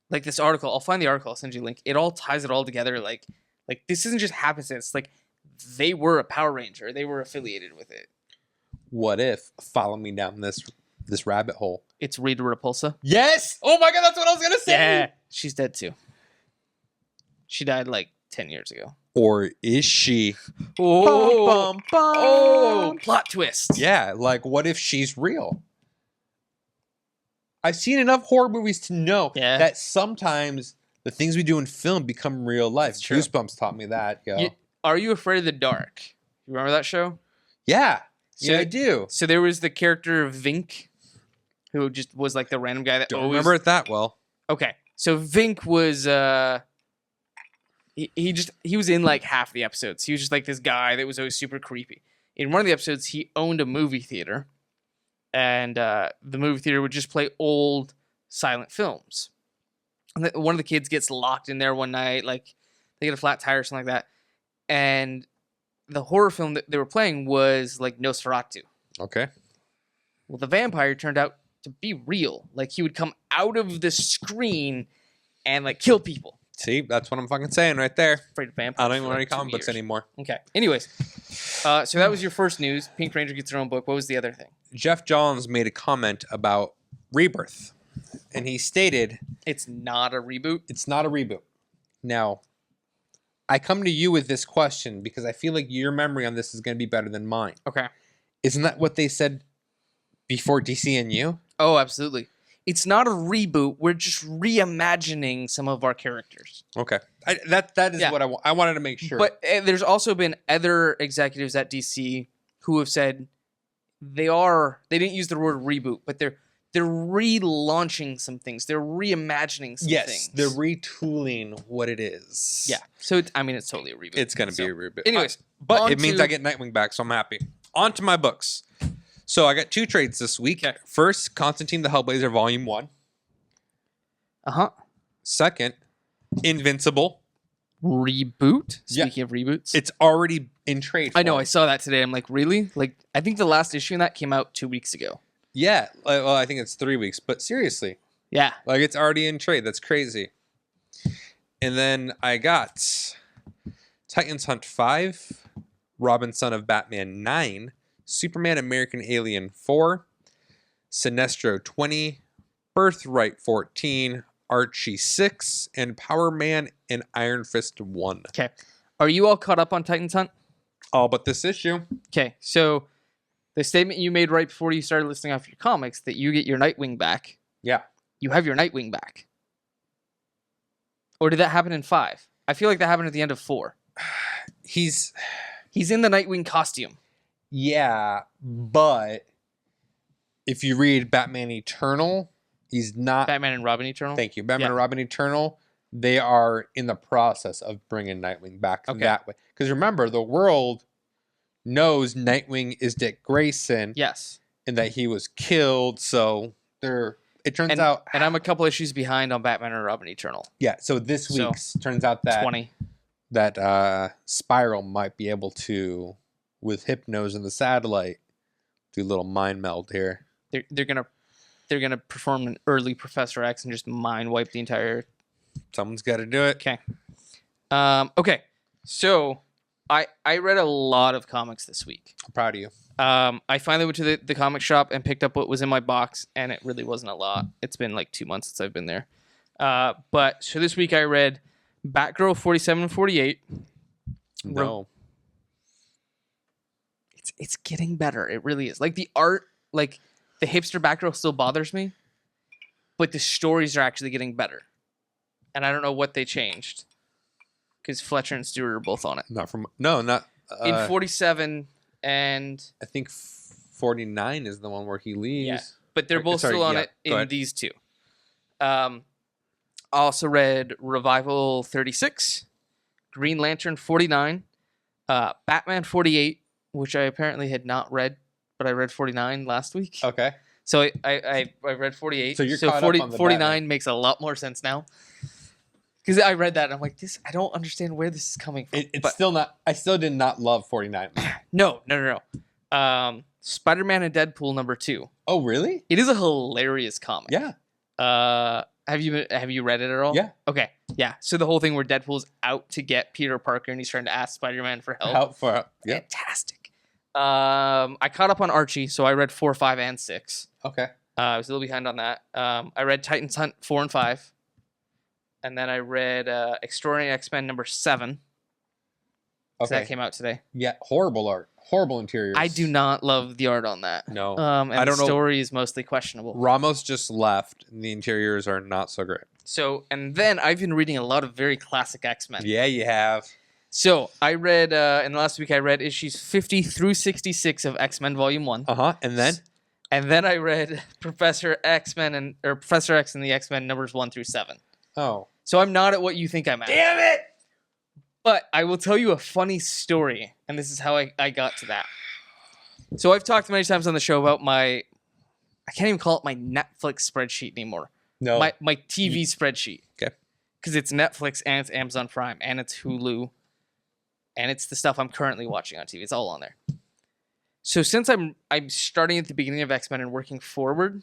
this article. I'll find the article. I'll send you a link. It all ties it all together. Like this isn't just happenstance. Like they were a Power Ranger. They were affiliated with it. What if? Follow me down this rabbit hole. It's Rita Repulsa. Yes. Oh my god, that's what I was gonna say. Yeah, she's dead too. She died like 10 years ago. Or is she? Oh, Bum, bum, bum. oh, plot twist. Yeah, like what if she's real? I've seen enough horror movies to know that sometimes the things we do in film become real life. Goosebumps taught me that. Yo. Are You Afraid of the Dark? You remember that show? Yeah. So, yeah, I do. So there was the character Vink, who just was like the random guy that Don't always... remember it that well. Okay, so Vink was he was in like half the episodes. He was just like this guy that was always super creepy. In one of the episodes, he owned a movie theater, and the movie theater would just play old silent films. And one of the kids gets locked in there one night, like they get a flat tire or something like that, and the horror film that they were playing was like Nosferatu. Okay. Well, the vampire turned out to be real. Like he would come out of the screen and like kill people. See, that's what I'm fucking saying right there. Afraid of vampires. I don't even want any for, like, 2 comic books years. anymore. Okay. Anyways, so that was your first news. Pink Ranger gets her own book. What was the other thing? Jeff Johns made a comment about Rebirth, and he stated It's not a reboot. it's not a reboot. Now, I come to you with this question because I feel like your memory on this is going to be better than mine. Okay. Isn't that what they said before DCNU? Oh, absolutely. It's not a reboot. We're just reimagining some of our characters. Okay. That is what I wanted to make sure. But there's also been other executives at DC who have said they didn't use the word reboot, but they're relaunching some things. They're reimagining some things. They're retooling what it is. Yeah. So it's totally a reboot. It's going to be a reboot. Anyways, but it means I get Nightwing back, so I'm happy. On to my books. So I got 2 trades this week. Okay. First, Constantine the Hellblazer Volume 1. Uh-huh. Second, Invincible. Reboot? Yeah. Speaking of reboots. It's already in trade I know, form. I saw that today. I'm like, really? Like, I think the last issue in that came out 2 weeks ago. Yeah. Well, I think it's 3 weeks. But seriously, Yeah. like it's already in trade. That's crazy. And then I got Titans Hunt 5, Robin Son of Batman 9, Superman American Alien 4, Sinestro 20, Birthright 14, Archie 6, and Power Man and Iron Fist 1. Okay. Are you all caught up on Titans Hunt? All but this issue. Okay. So the statement you made right before you started listing off your comics that you get your Nightwing back. Yeah. You have your Nightwing back. Or did that happen in 5? I feel like that happened at the end of 4. He's in the Nightwing costume. Yeah, but if you read Batman Eternal, he's not. Batman and Robin Eternal? Thank you. Batman and Robin Eternal, they are in the process of bringing Nightwing back that way. Because remember, the world knows Nightwing is Dick Grayson. Yes. And that he was killed. So it turns out. And I'm a couple issues behind on Batman and Robin Eternal. Yeah, so this week's turns out that 20. that Spiral might be able to, with Hypnos and the satellite, do a little mind meld here. They're gonna perform an early Professor X and just mind wipe the entire. Someone's got to do it. Okay. Okay. So I read a lot of comics this week. I'm proud of you. I finally went to the comic shop and picked up what was in my box, and it really wasn't a lot. It's been like 2 months since I've been there. But so this week I read Batgirl 47 and 48. No. It's getting better. It really is. Like the art, like the hipster Batgirl still bothers me, but the stories are actually getting better. And I don't know what they changed, because Fletcher and Stewart are both on it. Not In 47 and I think 49 is the one where he leaves. yeah, but they're both Sorry, still on yeah, it go in ahead. these two. I also read Revival 36, Green Lantern 49, Batman 48, which I apparently had not read, but I read 49 last week. Okay. So I read 48. So you're caught up on the 49 Batman. makes a lot more sense now. Because I read that and I'm like, I don't understand where this is coming from. It's But still not. I still did not love 49. no. Spider-Man and Deadpool #2. Oh, really? It is a hilarious comic. Yeah. Have you read it at all? Yeah. Okay. Yeah. So the whole thing where Deadpool's out to get Peter Parker and he's trying to ask Spider-Man for help. Help for yeah. Fantastic. I caught up on Archie, so I read 4, 5, and 6. Okay. I was a little behind on that. I read Titans Hunt 4 and 5. And then I read Extraordinary X-Men #7. Okay. That came out today. Yeah. Horrible art. Horrible interiors. I do not love the art on that. No. And I don't the know. story is mostly questionable. Ramos just left, and the interiors are not so great. So, and then I've been reading a lot of very classic X-Men. Yeah, you have. So I read in the last week I read issues 50 through 66 of X-Men Volume 1. And then? And then I read Professor X and the X-Men numbers 1 through 7. Oh. So I'm not at what you think I'm at. Damn it! But I will tell you a funny story, and this is how I got to that. So I've talked many times on the show about I can't even call it my Netflix spreadsheet anymore. No. My TV spreadsheet. Okay. Because it's Netflix and it's Amazon Prime and it's Hulu. And it's the stuff I'm currently watching on TV. It's all on there. So since I'm starting at the beginning of X-Men and working forward,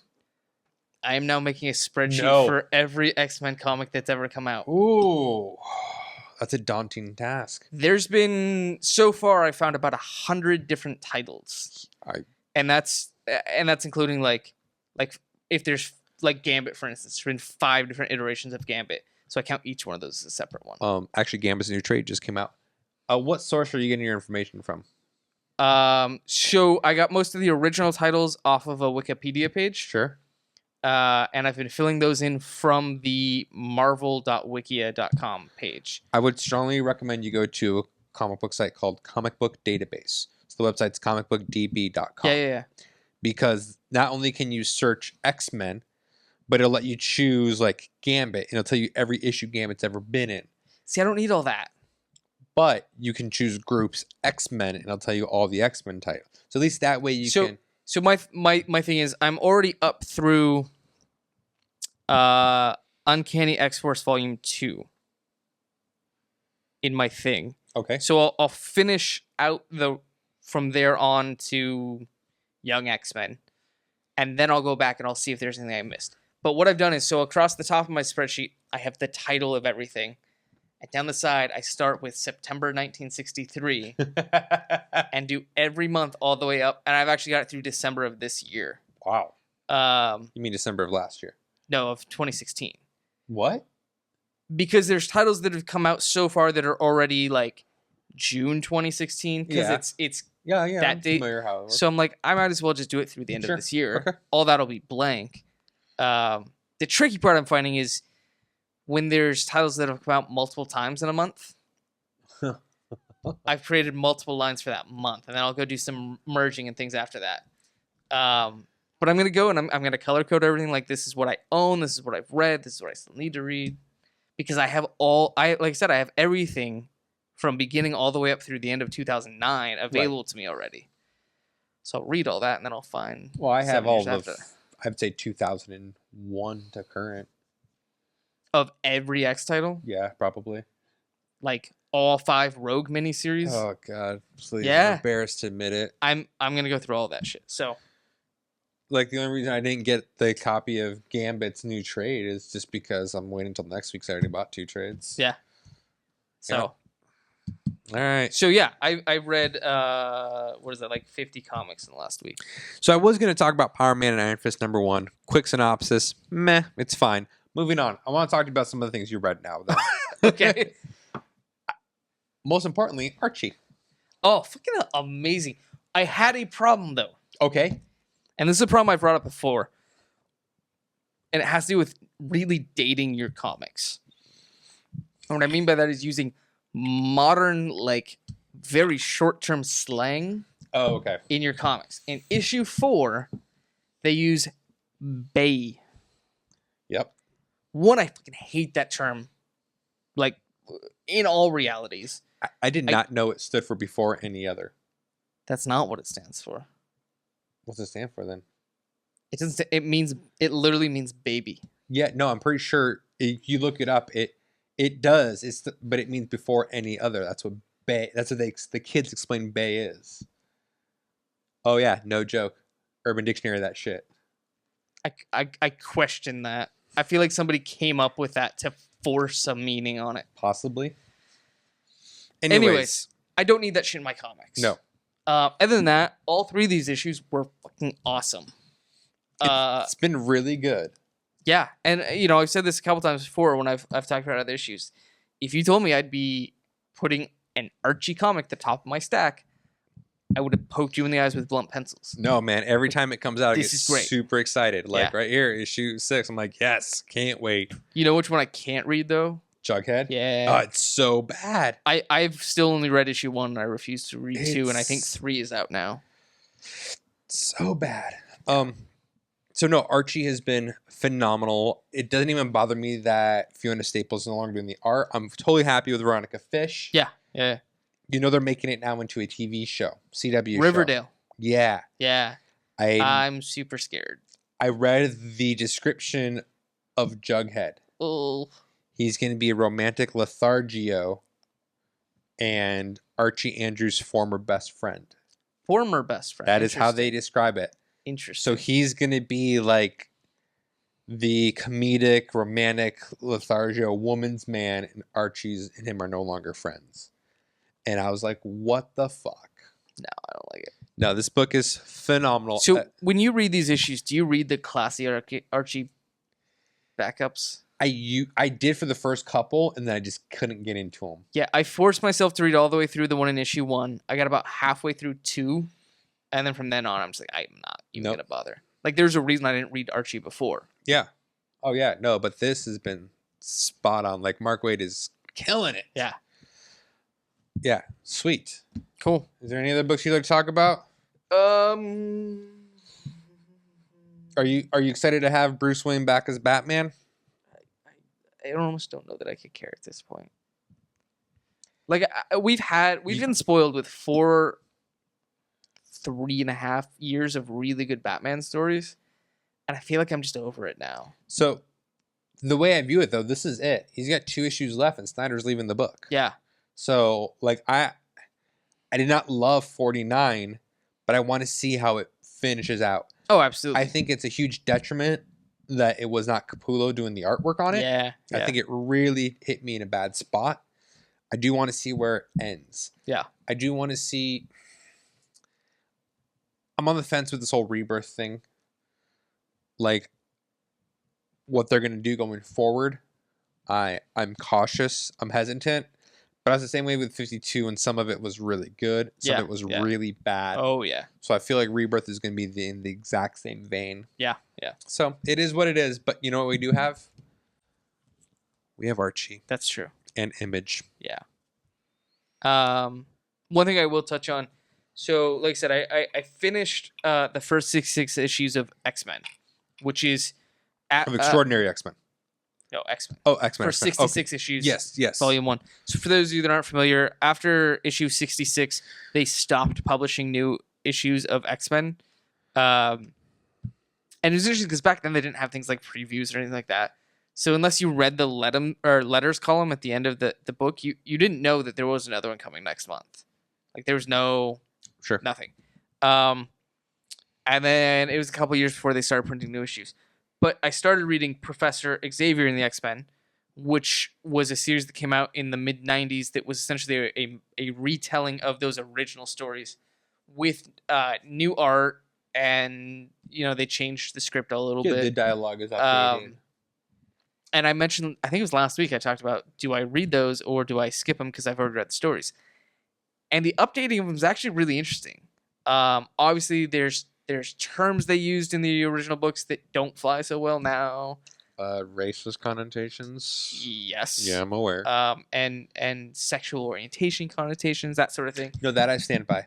I am now making a spreadsheet for every X-Men comic that's ever come out. Ooh. That's a daunting task. There's been, so far, I found about 100 different titles. And that's including like if there's like Gambit, for instance, there's been 5 different iterations of Gambit. So I count each one of those as a separate one. Actually, Gambit's new trade just came out. What source are you getting your information from? So I got most of the original titles off of a Wikipedia page. Sure. And I've been filling those in from the marvel.wikia.com page. I would strongly recommend you go to a comic book site called Comic Book Database. So the website's comicbookdb.com. Yeah. Because not only can you search X-Men, but it'll let you choose like Gambit, and it'll tell you every issue Gambit's ever been in. See, I don't need all that. But you can choose groups X-Men, and it'll tell you all the X-Men titles. So at least that way you can... So my thing is, I'm already up through Uncanny X-Force Volume 2 in my thing. Okay. So I'll finish out from there on to Young X-Men, and then I'll go back and I'll see if there's anything I missed. But what I've done is, so across the top of my spreadsheet, I have the title of everything. And down the side, I start with September 1963 and do every month all the way up. And I've actually got it through December of this year. Wow. You mean December of last year? No, of 2016. What? Because there's titles that have come out so far that are already like June 2016. Because it's that I'm date. How it works. So I'm like, I might as well just do it through the end of this year. Okay. All that'll be blank. The tricky part I'm finding is when there's titles that have come out multiple times in a month, I've created multiple lines for that month, and then I'll go do some merging and things after that. But I'm going to go and I'm going to color code everything. Like, this is what I own. This is what I've read. This is what I still need to read. Because I have like I said, I have everything from beginning all the way up through the end of 2009 available to me already. So I'll read all that, and then I'll find. Well, I have 7 all years of, after. I'd say 2001 to current. Of every X title? Yeah, probably. Like all 5 Rogue miniseries. Oh God, please! Yeah. I'm embarrassed to admit it. I'm gonna go through all that shit. So Like, the only reason I didn't get the copy of Gambit's new trade is just because I'm waiting until next week. 'Cause I already bought 2 trades. yeah. So All right. so yeah, I read what is that, like 50 comics in the last week. So I was going to talk about Power Man and Iron Fist #1. Quick synopsis. Meh. It's fine. Moving on. I want to talk to you about some of the things you read now, though. Okay. Most importantly, Archie. Oh, fucking amazing. I had a problem though. Okay. And this is a problem I brought up before. And it has to do with really dating your comics. And what I mean by that is using modern, like, very short-term slang Oh, okay. in your comics. In issue 4, they use bae. Yep. One, I fucking hate that term. Like, in all realities. I did not know it stood for before any other. That's not what it stands for. What's it stand for then? It doesn't. It literally means baby. Yeah, no, I'm pretty sure if you look it up, it does. But it means before any other. That's what bae. That's what the kids explain bae is. Oh yeah, no joke. Urban Dictionary, that shit. I question that. I feel like somebody came up with that to force a meaning on it. Possibly. Anyways, I don't need that shit in my comics. No. Other than that, all 3 of these issues were fucking awesome. It's been really good. Yeah, and I've said this a couple times before when I've talked about other issues. If you told me I'd be putting an Archie comic at the top of my stack, I would have poked you in the eyes with blunt pencils. No, man. Every time it comes out, I This get is great. super excited. Like, Yeah. right here, issue 6. I'm like, yes, can't wait. You know which one I can't read though? Jughead? Yeah. Oh, it's so bad. I've still only read issue 1 and I refuse to read 2, and I think It's- 3 is out now. So bad. So no, Archie has been phenomenal. It doesn't even bother me that Fiona Staples is no longer doing the art. I'm totally happy with Veronica Fish. Yeah. You know they're making it now into a TV show, CW show. Riverdale. Yeah. Yeah. I'm super scared. I read the description of Jughead. Oh. He's going to be a romantic Lethargio and Archie Andrews' former best friend. Former best friend. That is how they describe it. Interesting. So he's going to be like the comedic, romantic Lethargio woman's man, and Archie's and him are no longer friends. And I was like, what the fuck? No, I don't like it. No, this book is phenomenal. So when you read these issues, do you read the classy Archie backups? I did for the first couple, and then I just couldn't get into them. Yeah, I forced myself to read all the way through the one in issue 1. I got about halfway through 2, and then from then on, I'm just like, I'm not even gonna bother. Like, there's a reason I didn't read Archie before. Yeah. Oh yeah, no, but this has been spot on. Like, Mark Waid is killing it. Yeah. Yeah, sweet. Cool. Is there any other books you'd like to talk about? Are you excited to have Bruce Wayne back as Batman? I almost don't know that I could care at this point. Like, we've been spoiled with 3.5 years of really good Batman stories, and I feel like I'm just over it now. So, the way I view it, though, this is it. He's got 2 issues left, and Snyder's leaving the book. Yeah. So, like, I did not love 49, but I want to see how it finishes out. Oh, absolutely. I think it's a huge detriment that it was not Capullo doing the artwork on it. Yeah. I think it really hit me in a bad spot. I do want to see where it ends. Yeah. I do want to see... I'm on the fence with this whole Rebirth thing. Like, what they're going to do going forward. I'm cautious. I'm hesitant. But I was the same way with 52, and some of it was really good. Some of it was really bad. Oh, yeah. So I feel like Rebirth is going to be in the exact same vein. Yeah. So it is what it is. But you know what we do have? We have Archie That's true. and Image. Yeah. One thing I will touch on. So, like I said, I finished the first 66 issues of X-Men, which is Of Extraordinary X-Men. No, X-Men. Oh, X-Men. For X-Men. 66 issues. Yes. Volume 1. So for those of you that aren't familiar, after issue 66, they stopped publishing new issues of X-Men. And it was interesting because back then they didn't have things like previews or anything like that. So unless you read the letters column at the end of the book, you didn't know that there was another one coming next month. Like there was nothing. And then it was a couple years before they started printing new issues. But I started reading Professor Xavier and the X-Men, which was a series that came out in the mid 90s that was essentially a retelling of those original stories with new art, and they changed the script a little bit. The dialogue is updated. And I mentioned, I think it was last week, I talked about, do I read those or do I skip them because I've already read the stories? And the updating of them is actually really interesting. Obviously, there's terms they used in the original books that don't fly so well now. Racist connotations. Yes. Yeah, I'm aware. And sexual orientation connotations, that sort of thing. No, that I stand by.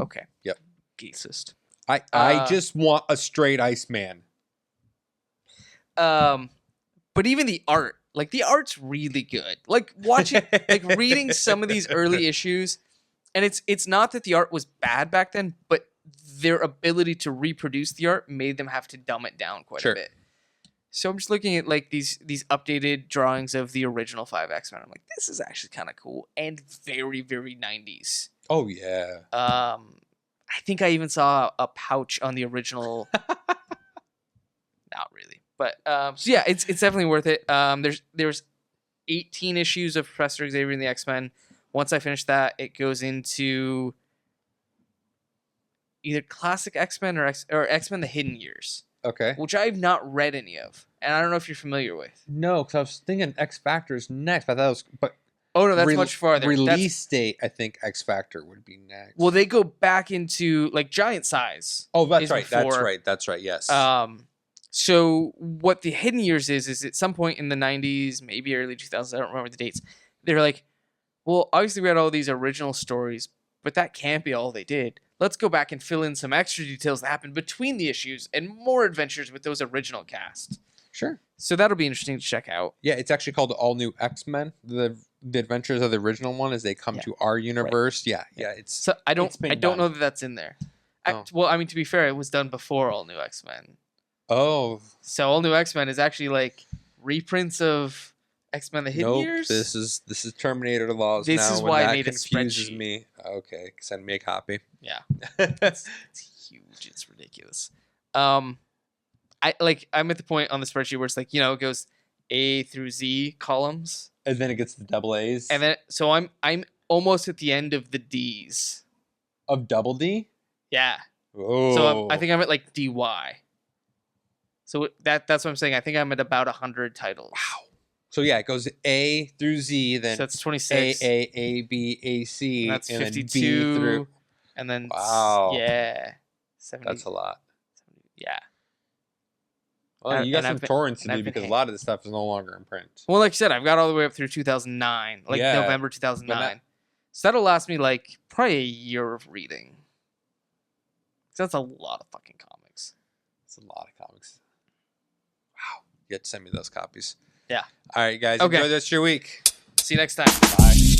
Okay. Yep. Geekist. I just want a straight Iceman. But even the art, like the art's really good. Like watching, like reading some of these early issues, and it's not that the art was bad back then, but their ability to reproduce the art made them have to dumb it down quite a bit. So I'm just looking at like these updated drawings of the original 5 X-Men. I'm like, this is actually kind of cool and very, very 90s. Oh yeah. I think I even saw a pouch on the original. Not really. But so yeah, it's definitely worth it. There's 18 issues of Professor Xavier and the X-Men. Once I finish that, it goes into either classic X-Men or X-Men the Hidden Years. Okay. Which I've not read any of, and I don't know if you're familiar with. No, because I was thinking X Factor's next. I thought it was, but oh no, that's much farther. Release date, I think X Factor would be next. Well, they go back into like Giant Size. Oh, that's right. That's right. Yes. So what the Hidden Years is at some point in the 90s, maybe early 2000s, I don't remember the dates. They're like, well, obviously we had all these original stories, but that can't be all they did. Let's go back and fill in some extra details that happened between the issues and more adventures with those original cast. Sure. So that'll be interesting to check out. Yeah, it's actually called All New X-Men. The adventures of the original one as they come to our universe. Right. Yeah. It's so I don't know that that's in there. Well, I mean, to be fair, it was done before All New X-Men. Oh. So All New X-Men is actually like reprints of X-Men the Hidden Years? This is Terminator laws. This now, is why I made confuses a spreadsheet. Me. Okay, send me a copy. Yeah. It's huge. It's ridiculous. I'm at the point on the spreadsheet where it's like, it goes A through Z columns. And then it gets the double A's. And then so I'm almost at the end of the D's. Of double D? Yeah. Oh. So I think I'm at like DY. So that's what I'm saying. I think I'm at about 100 titles. Wow. So yeah, it goes A through Z, then so that's 26. A, B, A, C, and that's and 52. Then B through. And then wow. Yeah. 70, that's a lot. 70, yeah. Well, you got some torrents to do because a lot of this stuff is no longer in print. Well, like I said, I've got all the way up through 2009, November 2009. So that'll last me like probably a year of reading. So that's a lot of fucking comics. It's a lot of comics. Wow. You have to send me those copies. Yeah. All right, guys. Okay. Enjoy the rest of your week. See you next time. Bye.